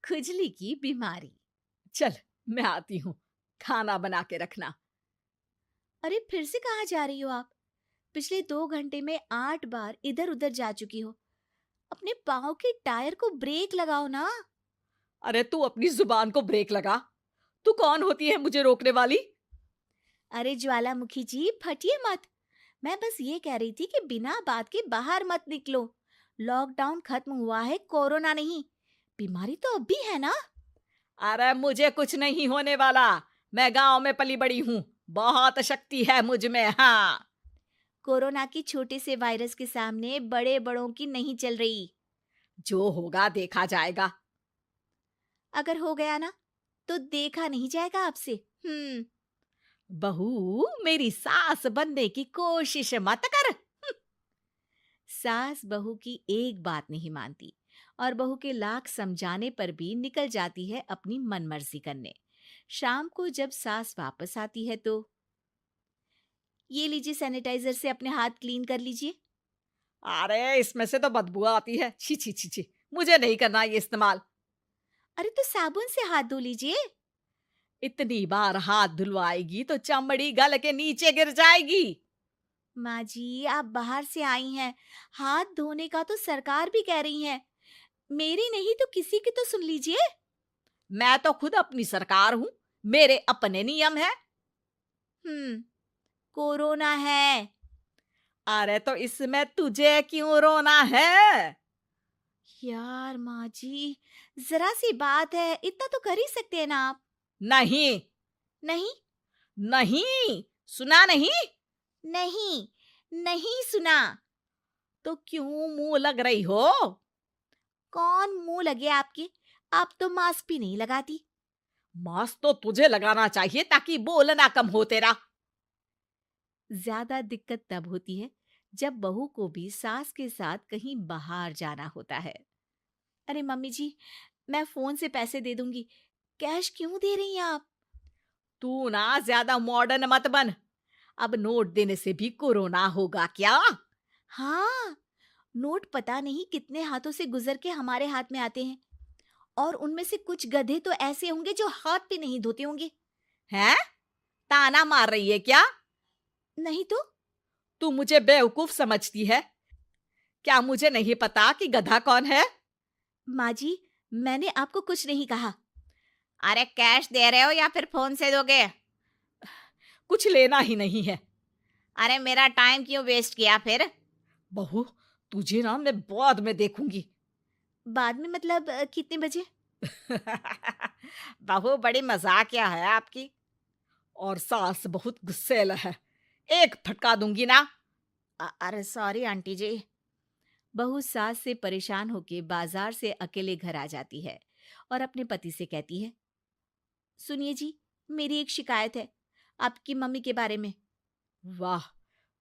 खुजली की बीमारी। चल, मैं आती हूँ, खाना बना के रखना। अरे फिर से कहाँ जा रही हो आप? पिछले 2 घंटे में 8 बार इधर उधर जा चुकी हो। अपने पाँव के टायर को ब्रेक लगाओ ना। अरे तू अपनी जुबान को ब्रेक लगा। तू कौन होती है मुझे रोकने वाली? अरे ज्वालामुखी जी, फटिए मत। मैं बस ये कह रही थी कि बिना बात के बाहर मत निकलो। लॉकडाउन खत्म हुआ है, कोरोना नहीं। बीमारी तो अब भी है ना। अरे मुझे कुछ नहीं होने वाला। मैं गांव में पली बड़ी हूँ। बहुत शक्ति है मुझ में, हाँ। कोरोना की छोटे से वायरस के सामने बड़े बड़ों की नहीं चल रही। जो होगा देखा जाएगा। अगर हो गया ना, तो देखा नहीं जाएगा आपसे। हम्म। बहू, मेरी सास बनने की कोशिश मत कर। सास बहू की एक बात नहीं मानती और बहू के लाख समझाने पर भी निकल जाती है अपनी मनमर्जी करने। शाम को जब सास वापस आती है तो, ये लीजिए सैनिटाइजर से अपने हाथ क्लीन कर लीजिए। अरे इसमें से तो बदबू आती है। छी छी छी छी। मुझे नहीं करना ये इस्तेमाल। अरे तो साबुन से हाथ धो लीजिए। इतनी बार हाथ धुलवाएगी तो चमड़ी गल के नीचे गिर जाएगी। माँ जी, आप बाहर से आई हैं, हाथ धोने का तो सरकार भी कह रही है। मेरी नहीं तो किसी की तो सुन लीजिए। मैं तो खुद अपनी सरकार हूँ। मेरे अपने नियम है। हम्म। कोरोना है। अरे तो इसमें तुझे क्यों रोना है? यार माँ जी, जरा सी बात है, इतना तो कर ही सकते हैं ना आप। नहीं। नहीं। नहीं, सुना नहीं? नहीं। नहीं सुना। तो क्यों मुंह लग रही हो? कौन मुंह लगे आपके? आप तो मास्क भी नहीं लगाती। मास्क तो तुझे लगाना चाहिए ताकि बोलना कम हो तेरा। ज्यादा दिक्कत तब होती है जब बहू को भी सास के साथ कहीं बाहर जाना होता है। अरे मम्मी जी, मैं फोन से पैसे दे दूंगी। कैश क्यों दे रही हैं आप? तू ना ज्यादा मॉडर्न मत बन। अब नोट देने से भी कोरोना होगा क्या? हाँ, नोट पता नहीं कितने हाथों से गुजर के हमारे हाथ में आते हैं, और उनमें से कुछ गधे तो ऐसे होंगे जो हाथ भी नहीं धोते होंगे। हैं? ताना मार रही है क्या? नहीं तो। तू मुझे बेवकूफ समझती है? क्या मुझे नहीं पता कि गधा कौन है? माँ जी, मैंने आपको कुछ नहीं कहा। अरे कैश दे रहे हो या फिर फोन से दोगे? कुछ लेना ही नहीं है। अरे मेरा टाइम क्यों वेस्ट किया फिर? बहू, तुझे ना मैं बाद में देखूंगी। बाद में मतलब कितने बजे? बहू बड़ी मजाकिया है आपकी। और सास बहुत गुस्सैल है। एक फटका दूंगी ना। अरे सॉरी आंटी जी। बहू सास से परेशान होके बाजार से अकेले घर आ जाती है और अपने पति से कहती है, सुनिए जी, मेरी एक शिकायत है आपकी मम्मी के बारे में। वाह,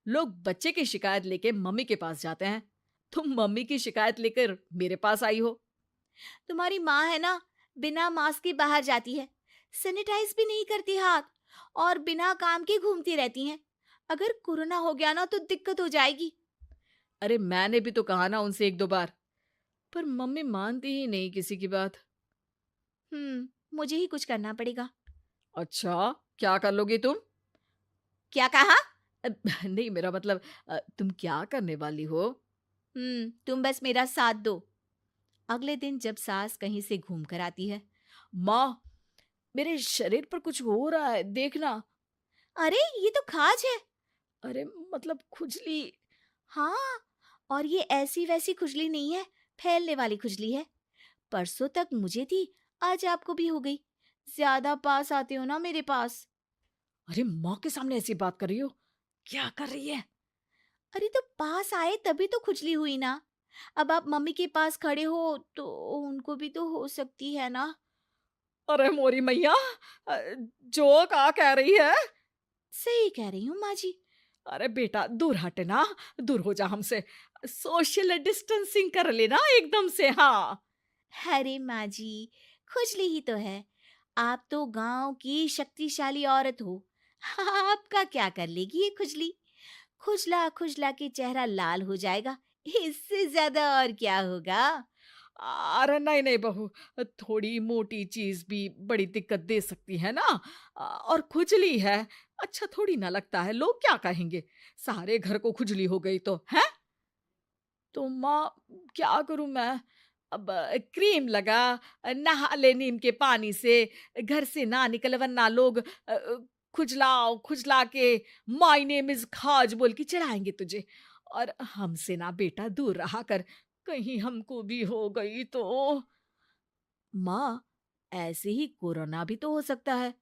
लोग बच्चे की शिकायत लेके मम्मी के पास जाते हैं। तुम मम्मी की शिकायत लेकर मेरे पास आई हो। तुम्हारी माँ है ना, बिना मास्क के बाहर जाती है, सैनिटाइज भी नहीं करती हाथ, और बिना काम के घूमती रहती हैं। अगर कोरोना हो गया ना तो दिक्कत हो जाएगी। अरे मैंने भी तो कहा ना उनसे एक दो बार, पर मम्मी मानती ही नहीं किसी की बात। मुझे ही कुछ करना पड़ेगा। अच्छा, क्या कर लोगी तुम? क्या कहा? अ, नहीं, मेरा मतलब तुम क्या करने वाली हो? तुम बस मेरा साथ दो। अगले दिन जब सास कहीं से घूम कर आती है, माँ, मेरे शरीर पर कुछ हो रहा है, देखना। अरे ये तो खाज है। अरे मतलब खुजली। हाँ, और ये ऐसी वैसी खुजली नहीं है, फैलने वाली खुजली है। परसों तक मुझे थी, आज आपको भी हो गई। ज्यादा पास आते हो ना मेरे पास। अरे माँ के सामने ऐसी बात कर रही हो? क्या कर रही है? अरे तो पास आए तभी तो खुजली हुई ना। अब आप मम्मी के पास खड़े हो तो उनको भी तो हो सकती है ना। अरे मोरी मैया, अ, जो का कह रही है? सही कह रही हूँ माँ जी। अरे बेटा, दूर हट ना। दूर हो जा हमसे। सोशल डिस्टेंसिंग कर लेना एकदम से, हाँ। अरे माँ जी, खुजली ही तो है। आप तो गांव की शक्तिशाली औरत हो। आपका क्या कर लेगी ये खुजली? खुजला खुजला के चेहरा लाल हो जाएगा। इससे ज्यादा और क्या होगा? अरे नहीं नहीं बहू, थोड़ी मोटी चीज भी बड़ी दिक्कत दे सकती है ना। और खुजली है, अच्छा थोड़ी ना लगता है, लोग क्या कहेंगे, सारे घर को खुजली हो गई तो है। तो माँ, क्या करूं मैं? अब क्रीम लगा, नहा ले नीम के पानी से, घर से ना निकल वरना लोग खुजलाओ खुजला के माय नेम इज खाज बोल के चढ़ाएंगे तुझे। और हमसे ना बेटा दूर रहा कर, कहीं हमको भी हो गई तो। माँ, ऐसे ही कोरोना भी तो हो सकता है।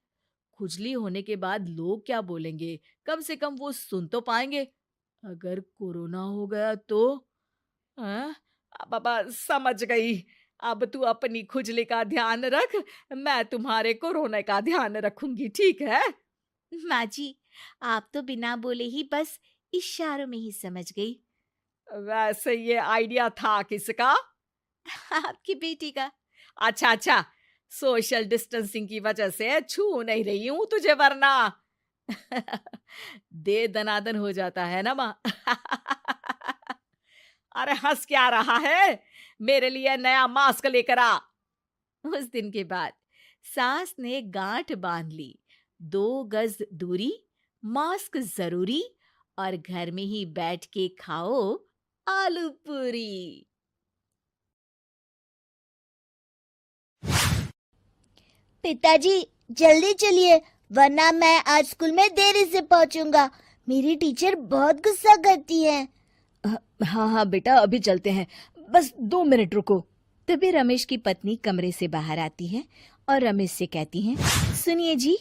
खुजली होने के बाद लोग क्या बोलेंगे, कम से कम वो सुन तो पाएंगे। अगर कोरोना हो गया तो? हाँ, बाबा समझ गई। अब तू अपनी खुजली का ध्यान रख, मैं तुम्हारे कोरोना का ध्यान रखूंगी, ठीक है? माँ जी, आप तो बिना बोले ही बस इशारों में ही समझ गई। वैसे ये आइडिया था किसका? आपकी बेटी का। अच्छा अच्छा, सोशल डिस्टेंसिंग की वजह से छू नहीं रही हूं तुझे वरना। दे दनादन हो जाता है ना माँ। अरे हंस क्या रहा है, मेरे लिए नया मास्क लेकर आ। उस दिन के बाद सास ने गांठ बांध ली। 2 गज दूरी, मास्क जरूरी, और घर में ही बैठ के खाओ आलू पूरी। पिताजी, जल्दी चलिए, वरना मैं आज स्कूल में देरी से पहुंचूंगा। मेरी टीचर बहुत गुस्सा करती है। हाँ हाँ बेटा, अभी चलते हैं, बस 2 मिनट रुको। तभी रमेश की पत्नी कमरे से बाहर आती है और रमेश से कहती हैं, सुनिए जी,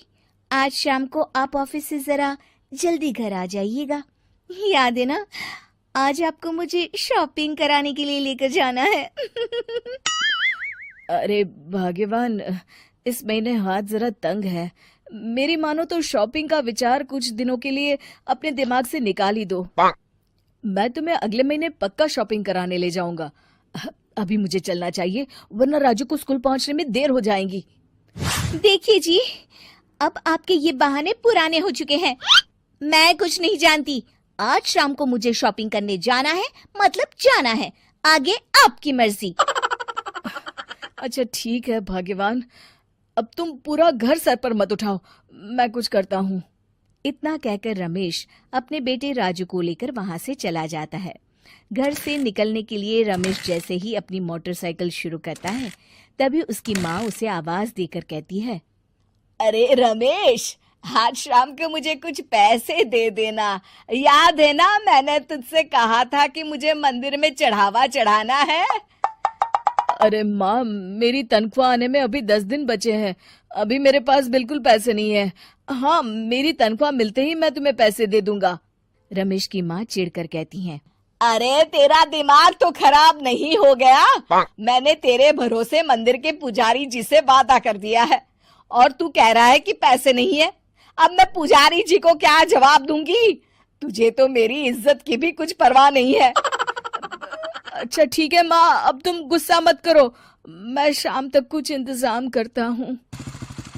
आज शाम को आप ऑफिस से जरा जल्दी घर आ जाइएगा। याद है ना, आज आपको मुझे शॉपिंग कराने के लिए लेकर जाना है। अरे भाग्यवान, इस महीने हाथ जरा तंग है। मेरी मानो तो शॉपिंग का विचार कुछ दिनों के लिए अपने दिमाग से निकाल ही दो। मैं तुम्हें अगले महीने पक्का शॉपिंग कराने ले जाऊंगा। अभी मुझे चलना चाहिए, वरना राजू को स्कूल पहुंचने में देर हो जाएगी। देखिए जी, अब आपके ये बहाने पुराने हो चुके हैं। मैं कुछ नहीं जानती। आज शाम को मुझे शॉपिंग करने जाना है, मतलब जाना है। आगे आपकी मर्जी। अच्छा ठीक है भाग्यवान, अब तुम पूरा घर सर पर मत उठाओ, मैं कुछ करता हूँ। इतना कहकर रमेश अपने बेटे राजू को लेकर वहां से चला जाता है। घर से निकलने के लिए रमेश जैसे ही अपनी मोटरसाइकिल शुरू करता है, तभी उसकी माँ उसे आवाज देकर कहती है, अरे रमेश, आज शाम को मुझे कुछ पैसे दे देना। याद है ना, मैंने तुझसे कहा था कि मुझे मंदिर में चढ़ावा चढ़ाना है। अरे माँ, मेरी तनख्वाह आने में अभी 10 दिन बचे हैं, अभी मेरे पास बिल्कुल पैसे नहीं है। हाँ, मेरी तनख्वाह मिलते ही मैं तुम्हें पैसे दे दूंगा। रमेश की माँ चिढ़कर कहती हैं, अरे तेरा दिमाग तो खराब नहीं हो गया? मैंने तेरे भरोसे मंदिर के पुजारी जी से वादा कर दिया है और तू कह रहा है कि पैसे नहीं है। अब मैं पुजारी जी को क्या जवाब दूंगी? तुझे तो मेरी इज्जत की भी कुछ परवाह नहीं है। अच्छा ठीक है माँ, अब तुम गुस्सा मत करो, मैं शाम तक कुछ इंतजाम करता हूँ।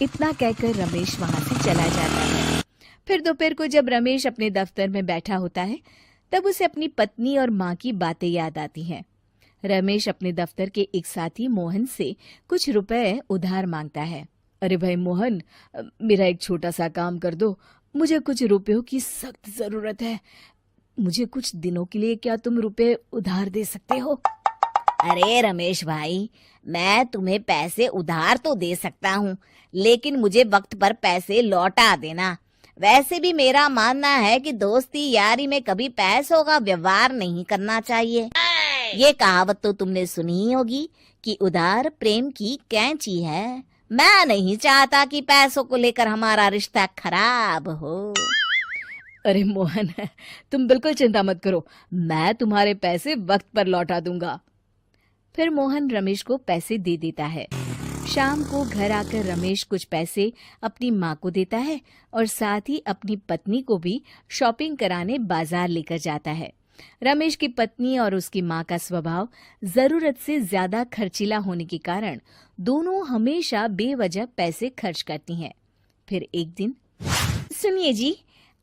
इतना कहकर रमेश वहां से चला जाता है। फिर दोपहर को जब रमेश अपने दफ्तर में बैठा होता है, तब उसे अपनी पत्नी और माँ की बातें याद आती हैं। रमेश अपने दफ्तर के एक साथी मोहन से कुछ रुपए उधार मांगता है। अरे भाई मोहन, मेरा एक छोटा सा काम कर दो, मुझे कुछ रुपयों की सख्त जरूरत है। मुझे कुछ दिनों के लिए क्या तुम रुपए उधार दे सकते हो? अरे रमेश भाई, मैं तुम्हें पैसे उधार तो दे सकता हूँ, लेकिन मुझे वक्त पर पैसे लौटा देना। वैसे भी मेरा मानना है कि दोस्ती यारी में कभी पैसों का व्यवहार नहीं करना चाहिए। ये कहावत तो तुमने सुनी ही होगी कि उधार प्रेम की कैंची है। मैं नहीं चाहता कि पैसों को लेकर हमारा रिश्ता खराब हो। अरे मोहन, तुम बिल्कुल चिंता मत करो, मैं तुम्हारे पैसे वक्त पर लौटा दूंगा। फिर मोहन रमेश को पैसे दे देता है। शाम को घर आकर रमेश कुछ पैसे अपनी माँ को देता है और साथ ही अपनी पत्नी को भी शॉपिंग कराने बाजार लेकर जाता है। रमेश की पत्नी और उसकी माँ का स्वभाव जरूरत से ज्यादा खर्चीला होने के कारण दोनों हमेशा बेवजह पैसे खर्च करती हैं। फिर एक दिन, सुनिए जी,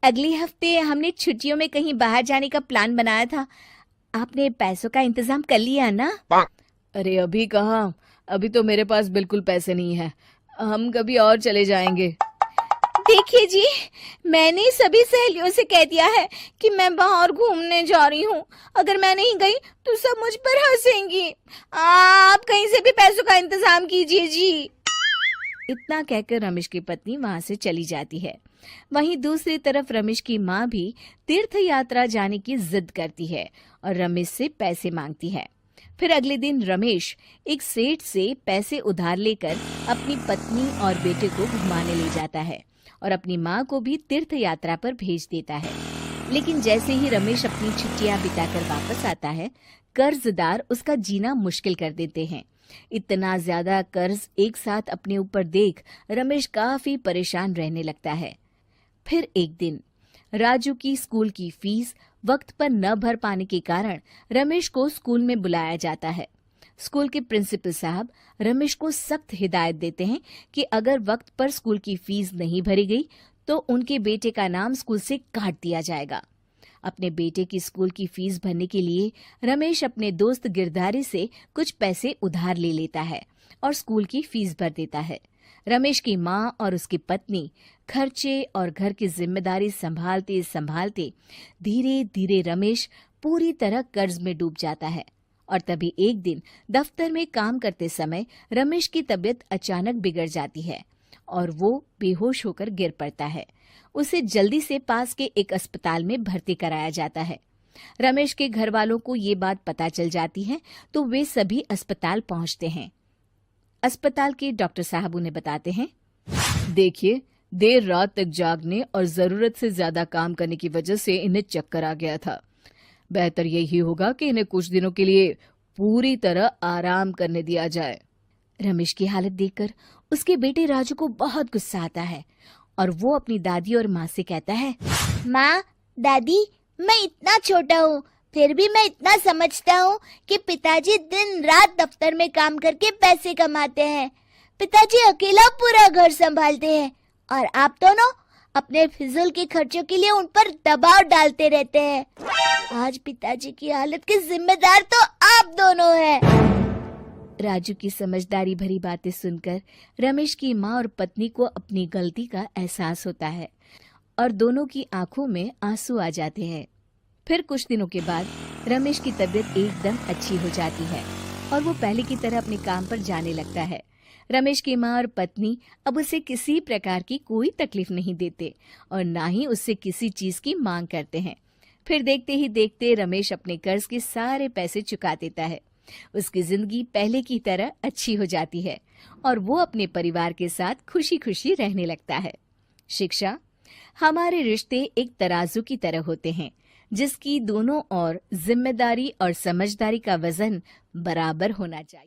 अगले हफ्ते हमने छुट्टियों में कहीं बाहर जाने का प्लान बनाया था। आपने पैसों का इंतजाम कर लिया ना? अरे अभी कहाँ, अभी तो मेरे पास बिल्कुल पैसे नहीं है। हम कभी और चले जाएंगे। देखिए जी, मैंने सभी सहेलियों से कह दिया है कि मैं बाहर घूमने जा रही हूँ। अगर मैं नहीं गई तो सब मुझ पर हंसेंगी। आप कहीं से भी पैसों का इंतजाम कीजिए जी। इतना कहकर रमेश की पत्नी वहां से चली जाती है। वहीं दूसरी तरफ रमेश की माँ भी तीर्थ यात्रा जाने की जिद करती है और रमेश से पैसे मांगती है। फिर अगले दिन रमेश एक सेठ से पैसे उधार लेकर अपनी पत्नी और बेटे को घुमाने ले जाता है और अपनी माँ को भी तीर्थ यात्रा पर भेज देता है। लेकिन जैसे ही रमेश अपनी छुट्टियां बिताकर वापस आता है, कर्जदार उसका जीना मुश्किल कर देते हैं। इतना ज्यादा कर्ज एक साथ अपने ऊपर देख रमेश काफी परेशान रहने लगता है। फिर एक दिन राजू की स्कूल की फीस वक्त पर न भर पाने के कारण रमेश को स्कूल में बुलाया जाता है। स्कूल के प्रिंसिपल साहब रमेश को सख्त हिदायत देते हैं कि अगर वक्त पर स्कूल की फीस नहीं भरी गई तो उनके बेटे का नाम स्कूल से काट दिया जाएगा। अपने बेटे की स्कूल की फीस भरने के लिए रमेश अपने दोस्त गिरधारी से कुछ पैसे उधार ले लेता है और स्कूल की फीस भर देता है। रमेश की माँ और उसकी पत्नी खर्चे और घर की जिम्मेदारी संभालते संभालते धीरे धीरे रमेश पूरी तरह कर्ज में डूब जाता है। और तभी एक दिन दफ्तर में काम करते समय रमेश की तबीयत अचानक बिगड़ जाती है और वो बेहोश होकर गिर पड़ता है। उसे जल्दी से पास के एक अस्पताल में भर्ती कराया जाता है। रमेश के घर वालों को ये बात पता चल जाती है तो वे सभी अस्पताल पहुंचते हैं। अस्पताल के डॉक्टर साहब उन्हें बताते हैं, देखिए, देर रात तक जागने और जरूरत से ज्यादा काम करने की वजह से इन्हें चक्कर आ गया था। बेहतर यही होगा कि इन्हें कुछ दिनों के लिए पूरी तरह आराम करने दिया जाए। रमेश की हालत देखकर उसके बेटे राजू को बहुत गुस्सा आता है और वो अपनी दादी और माँ से कहता है, माँ, दादी, मैं इतना छोटा हूँ, फिर भी मैं इतना समझता हूँ कि पिताजी दिन रात दफ्तर में काम करके पैसे कमाते हैं। पिताजी अकेला पूरा घर संभालते हैं और आप दोनों अपने फिजूल के खर्चों के लिए उन पर दबाव डालते रहते हैं। आज पिताजी की हालत के जिम्मेदार तो आप दोनों हैं। राजू की समझदारी भरी बातें सुनकर रमेश की माँ और पत्नी को अपनी गलती का एहसास होता है और दोनों की आंखों में आंसू आ जाते हैं। फिर कुछ दिनों के बाद रमेश की तबीयत एकदम अच्छी हो जाती है और वो पहले की तरह अपने काम पर जाने लगता है। रमेश की माँ और पत्नी अब उसे किसी प्रकार की कोई तकलीफ नहीं देते और ना ही उससे किसी चीज की मांग करते हैं। फिर देखते ही देखते रमेश अपने कर्ज के सारे पैसे चुका देता है। उसकी जिंदगी पहले की तरह अच्छी हो जाती है और वो अपने परिवार के साथ खुशी खुशी रहने लगता है। शिक्षा, हमारे रिश्ते एक तराजू की तरह होते हैं जिसकी दोनों ओर जिम्मेदारी और समझदारी का वजन बराबर होना चाहिए।